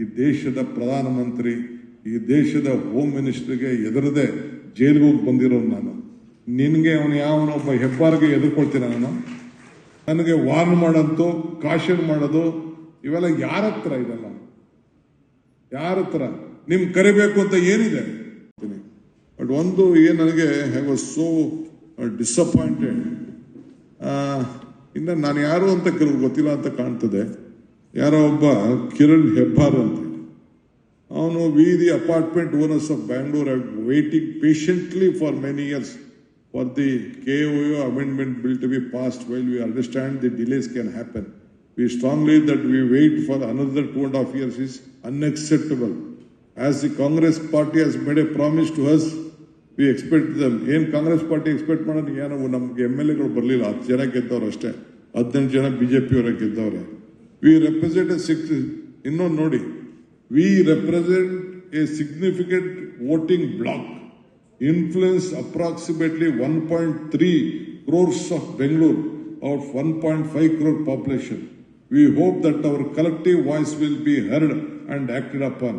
ಈ ದೇಶದ ಪ್ರಧಾನಮಂತ್ರಿ, ಈ ದೇಶದ ಹೋಮ್ ಮಿನಿಸ್ಟರ್ಗೆ ಎದುರದೆ ಜೈಲಿಗೆ ಹೋಗಿ ಬಂದಿರೋ ನಾನು. ನಿನಗೆ ಅವನು ಯಾವನೊಬ್ಬ ಹೆಬ್ಬಾರ್ಗೆ ಎದುರ್ಕೊಳ್ತೀನಿ ನಾನು? ನನಗೆ ವಾರ್ನ್ ಮಾಡೋದು, ಕಾಶನ್ ಮಾಡೋದು ಇವೆಲ್ಲ ಯಾರ ಹತ್ರ? ಇದೆಲ್ಲ ಯಾರ ಹತ್ರ? ನಿಮ್ ಕರಿಬೇಕು ಅಂತ ಏನಿದೆ? ಬಟ್ ಒಂದು ನನಗೆ ಐ ವಾಸ್ ಸೋ ಡಿಸಪಾಯಿಂಟೆಡ್. ಇನ್ನು ನಾನು ಯಾರು ಅಂತ ಕೆಲವು ಗೊತ್ತಿಲ್ಲ ಅಂತ ಕಾಣ್ತದೆ. ಯಾರೋ ಒಬ್ಬ ಕಿರಣ್ ಹೆಬ್ಬಾರ್ ಅಂತ, ಅವನು V the apartment owners of Bangalore are waiting patiently for many years for the KOO amendment bill to be passed. While we understand the delays can happen, we strongly that we wait for another 2.5 years is unacceptable. As the Congress party has made a promise to us, we expect them. Congress party expect ಮಾಡೋದು ಏನೋ ನಮ್ಗೆ MLA ಗಳು ಬರಲಿಲ್ಲ, 10 ಜನ ಗೆದ್ದವ್ರು ಅಷ್ಟೇ, 18 ಜನ BJP ಅವರ ಗೆದ್ದವ್ರೆ. We represent ಇನ್ನೊಂದು ನೋಡಿ, we represent a significant voting bloc, influence approximately 1.3 crores of Bangalore out of 1.5 crore population. We hope that our collective voice will be heard and acted upon.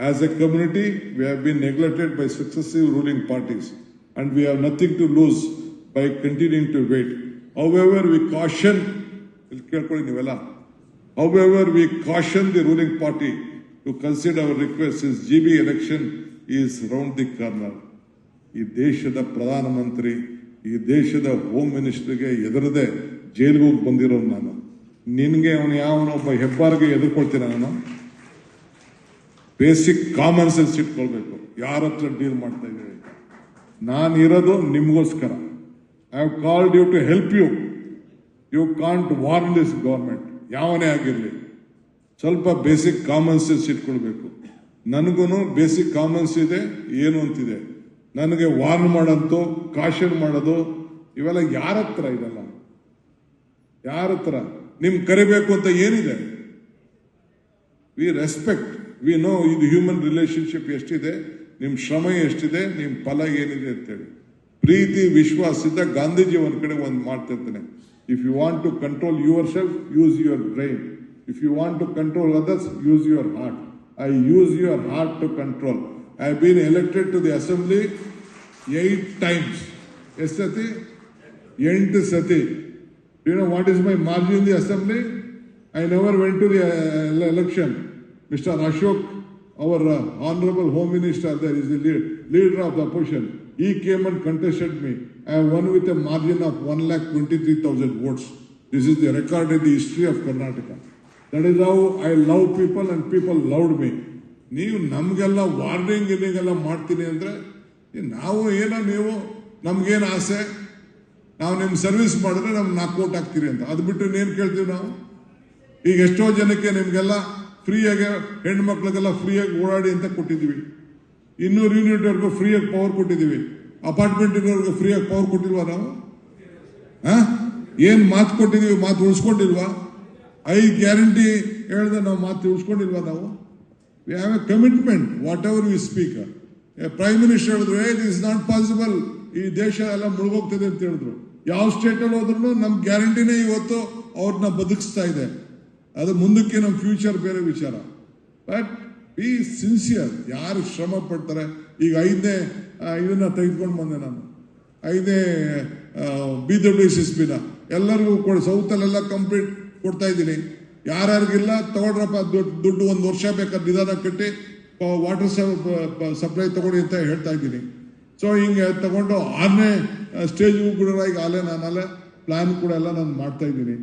As a community, we have been neglected by successive ruling parties and we have nothing to lose by continuing to wait. However, we caution the ruling party to consider our request since GB election is round the corner. ಈ ದೇಶದ ಪ್ರಧಾನಮಂತ್ರಿ, ಈ ದೇಶದ home ಮಿನಿಸ್ಟರ್ಗೆ ಎದುರದೆ ಜೈಲಿಗೆ ಹೋಗಿ ಬಂದಿರೋ ನಾನು. ನಿನಗೆ ಅವನು ಯಾವನೊಬ್ಬ ಹೆಬ್ಬಾರ್ಗೆ ಎದುರ್ಕೊಳ್ತೀನಿ ನಾನು? ಬೇಸಿಕ್ ಕಾಮನ್ ಸೆನ್ಸ್ ಇಟ್ಕೊಳ್ಬೇಕು. ಯಾರ ಹತ್ರ ಡೀಲ್ ಮಾಡ್ತಾ ಇದ್ದೀವಿ? ನಾನು ಇರೋದು ನಿಮಗೋಸ್ಕರ. I have called you to help you. You can't warn this government, ಯಾವನೇ ಆಗಿರಲಿ. ಸ್ವಲ್ಪ ಬೇಸಿಕ್ ಕಾಮನ್ ಸೆನ್ಸ್ ಇಟ್ಕೊಳ್ಬೇಕು. ನನಗೂ ಬೇಸಿಕ್ ಕಾಮನ್ಸ್ ಇದೆ, ಏನು ಅಂತಿದೆ. ನನಗೆ ವಾರ್ನ್ ಮಾಡೋದು, ಕಾಶನ್ ಮಾಡೋದು ಇವೆಲ್ಲ ಯಾರ ಹತ್ರ? ಇದೆಲ್ಲ ಯಾರ ಹತ್ರ? ನಿಮ್ ಕರಿಬೇಕು ಅಂತ ಏನಿದೆ? ವಿ ರೆಸ್ಪೆಕ್ಟ್, ವಿ ನೋ ಇದು ಹ್ಯೂಮನ್ ರಿಲೇಶನ್ಶಿಪ್ ಎಷ್ಟಿದೆ, ನಿಮ್ ಶ್ರಮ ಎಷ್ಟಿದೆ, ನಿಮ್ ಫಲ ಏನಿದೆ ಅಂತೇಳಿ. ಪ್ರೀತಿ ವಿಶ್ವಾಸದಿಂದ ಗಾಂಧೀಜಿ ಒಂದ್ ಕಡೆ ಒಂದು ಮಾಡ್ತಿರ್ತಾನೆ, if you want to control yourself use your brain, if you want to control others use your heart. I use your heart to control. I have been elected to the assembly 8 times. Yes, Sati? 8 Sati. Do you know what is my margin in the assembly? I never went to the election. Mr. Ashok, our honorable home minister, there is the leader of the opposition. He came and contested me. I won with a margin of 1,23,000 votes. This is the record in the history of Karnataka. That is how I love people and people loved me. ನೀವು ನಮಗೆಲ್ಲ warning ಗಿರ್ನಿಂಗ್ ಮಾಡ್ತೀನಿ ಅಂದರೆ ನಾವು ಏನೋ, ನೀವು ನಮ್ಗೇನು ಆಸೆ, ನಾವು ನಿಮ್ಮ ಸರ್ವಿಸ್ ಮಾಡಿದ್ರೆ ನಮ್ಗೆ 4 ಕೋಟಿ ಹಾಕ್ತೀರಿ ಅಂತ. ಅದು ಬಿಟ್ಟು ಏನು ಕೇಳ್ತೀವಿ ನಾವು? ಈಗ ಎಷ್ಟೋ ಜನಕ್ಕೆ ನಿಮಗೆಲ್ಲ ಫ್ರೀಯಾಗಿ, ಹೆಣ್ಮಕ್ಳಿಗೆಲ್ಲ ಫ್ರೀಯಾಗಿ ಓಡಾಡಿ ಅಂತ ಕೊಟ್ಟಿದ್ದೀವಿ. 200 ಯೂನಿಟ್ವರೆಗೂ ಫ್ರೀಯಾಗಿ ಪವರ್ ಕೊಟ್ಟಿದ್ದೀವಿ. ಅಪಾರ್ಟ್ಮೆಂಟ್ ಇರೋರ್ಗೂ ಫ್ರೀಯಾಗಿ ಪವರ್ ಕೊಟ್ಟಿಲ್ವಾ ನಾವು? ಏನು ಮಾತು ಕೊಟ್ಟಿದ್ದೀವಿ? ಮಾತು ಉಳಿಸ್ಕೊಂಡಿಲ್ವಾ? 5 ಗ್ಯಾರಂಟಿ ಹೇಳಿದ್ರೆ ನಾವು ಮಾತು ಉಳಿಸ್ಕೊಂಡಿಲ್ವಾ ನಾವು? We have a commitment, whatever we speak. A Prime Minister ಹೇಳಿದ್ರು, it is not possible, ಈ ದೇಶ ಎಲ್ಲ ಮುಳುಗೋಗ್ತದೆ ಅಂತ ಹೇಳಿದ್ರು. ಯಾವ ಸ್ಟೇಟಲ್ಲಿ ಹೋದ್ರೂ ನಮ್ಮ ಗ್ಯಾರಂಟಿನೇ ಇವತ್ತು ಅವ್ರನ್ನ ಬದುಕಿಸ್ತಾ ಇದೆ. ಅದು ಮುಂದಕ್ಕೆ ನಮ್ಮ ಫ್ಯೂಚರ್ ಬೇರೆ ವಿಚಾರ. But B sincere. ಯಾರು ಶ್ರಮ ಪಡ್ತಾರೆ? ಈಗ 5ನೇ ಇದನ್ನ ತೆಗೆದುಕೊಂಡು ಬಂದೆ ನಾನು, 5ನೇ BWSSBನ ಎಲ್ಲರಿಗೂ ಕೊಡಿ, ಸೌತಲ್ಲೆಲ್ಲ ಕಂಪ್ಲೀಟ್ ಕೊಡ್ತಾ ಇದ್ದೀನಿ. ಯಾರ್ಯಾರಿಗಿಲ್ಲ ತಗೊಳ್ರಪ್ಪ, ದುಡ್ಡು 1 ವರ್ಷ ಬೇಕಾದ್ರೆ ನಿಧಾನ ಕಟ್ಟಿ ವಾಟರ್ ಸಪ್ಲೈ ತಗೊಳ್ಳಿ ಅಂತ ಹೇಳ್ತಾ ಇದ್ದೀನಿ. ಸೊ ಹಿಂಗೆ ತಗೊಂಡು 6ನೇ ಸ್ಟೇಜ್ಗೂ ಕೂಡ ಈಗ ನಾನಲ್ಲೇ ಪ್ಲಾನ್ ಕೂಡ ಎಲ್ಲ ನಾನು ಮಾಡ್ತಾ ಇದ್ದೀನಿ.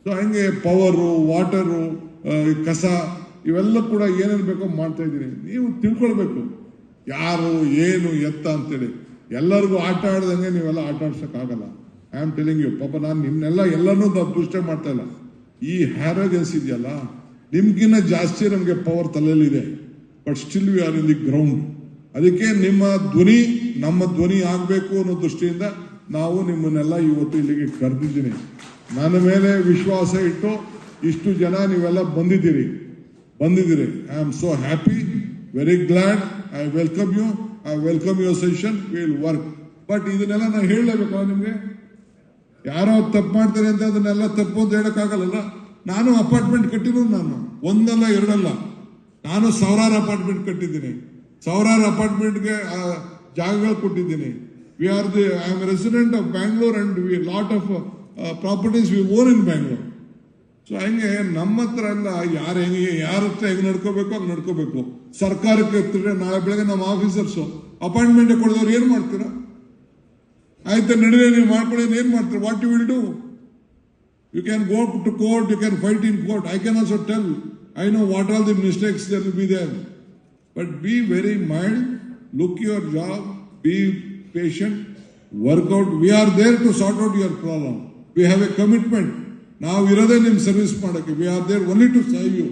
ಸೊ ಹಂಗೆ ಪವರು, ವಾಟರು, ಕಸ ಇವೆಲ್ಲ ಕೂಡ ಏನೇನು ಬೇಕೋ ಮಾಡ್ತಾ ಇದ್ದೀನಿ. ನೀವು ತಿಳ್ಕೊಳ್ಬೇಕು ಯಾರು ಏನು ಎತ್ತ ಅಂತೇಳಿ. ಎಲ್ಲರಿಗೂ ಆಟ ಆಡ್ದಂಗೆ ನೀವೆಲ್ಲ ಆಟ ಆಡ್ಸೋಕ್ಕಾಗಲ್ಲ. I am telling you. ಪಾಪ ನಾನು ನಿಮ್ನೆಲ್ಲ ಎಲ್ಲನೂ ದುಷ್ಟ ಮಾಡ್ತಾ ಇಲ್ಲ. ಈ ಹ್ಯಾರೋಗೆನ್ಸ್ ಇದೆಯಲ್ಲ, ನಿಮ್ಗಿನ್ನ ಜಾಸ್ತಿ ನಮಗೆ ಪವರ್ ತಲೆಯಲ್ಲಿದೆ. But still we are in the ground. ಅದಕ್ಕೆ ನಿಮ್ಮ ಧ್ವನಿ ನಮ್ಮ ಧ್ವನಿ ಆಗಬೇಕು ಅನ್ನೋ ದೃಷ್ಟಿಯಿಂದ ನಾವು ನಿಮ್ಮನ್ನೆಲ್ಲ ಇವತ್ತು ಇಲ್ಲಿಗೆ ಕರೆದಿದ್ದೀನಿ. ನನ್ನ ಮೇಲೆ ವಿಶ್ವಾಸ ಇಟ್ಟು ಇಷ್ಟು ಜನ ನೀವೆಲ್ಲ ಬಂದಿದ್ದೀರಿ. I am so happy, very glad. I welcome you. I welcome your suggestion. Will work. But ಇದನ್ನೆಲ್ಲ ನಾನು ಹೇಳಲೇಬೇಕು ನಿಮಗೆ. ಯಾರೋ ತಪ್ಪು ಮಾಡ್ತಾರೆ ಅಂತ ಅದನ್ನೆಲ್ಲ ತಪ್ಪು ಅಂತ ಹೇಳಕ್ಕಾಗಲ್ಲ. ನಾನು ಅಪಾರ್ಟ್ಮೆಂಟ್ ಕಟ್ಟಿರೋದು, ನಾನು 1 ಅಲ್ಲ 2 ಅಲ್ಲ, ನಾನು ಸಾವಿರಾರು ಅಪಾರ್ಟ್ಮೆಂಟ್ ಕಟ್ಟಿದ್ದೀನಿ, ಸಾವಿರಾರು ಅಪಾರ್ಟ್ಮೆಂಟ್ಗೆ ಜಾಗಗಳು ಕೊಟ್ಟಿದ್ದೀನಿ. I am resident of Bangalore and lot of properties we own in Bangalore. So ಹಂಗೆ ನಮ್ಮ ಹತ್ರ ಎಲ್ಲ ಯಾರ ಹತ್ರ ಹೆಂಗ್ ನಡ್ಕೋಬೇಕು ಹಂಗೆ ನಡ್ಕೋಬೇಕು. ಸರ್ಕಾರಕ್ಕೆ ಎತ್ತಿದ್ರೆ ನಾಳೆ ಬೆಳಗ್ಗೆ ನಮ್ಮ ಆಫೀಸರ್ಸು ಅಪಾಯಿಂಟ್ಮೆಂಟ್ ಕೊಡಿದವ್ರು ಏನ್ ಮಾಡ್ತೀರಾ? ಆಯ್ತಾ ನಡುವೆ ನೀವು ಮಾಡ್ಕೊಳ್ಳಿ, ಏನ್ ಮಾಡ್ತೀರಾ? What you will do? You can go to court, you can fight in court. I can also tell, I know what all the mistakes there will be there. But be very mild, look your job, be patient, work out. We are there to sort out your problem. We have a commitment. Now, we are there in service. We are there only to serve you.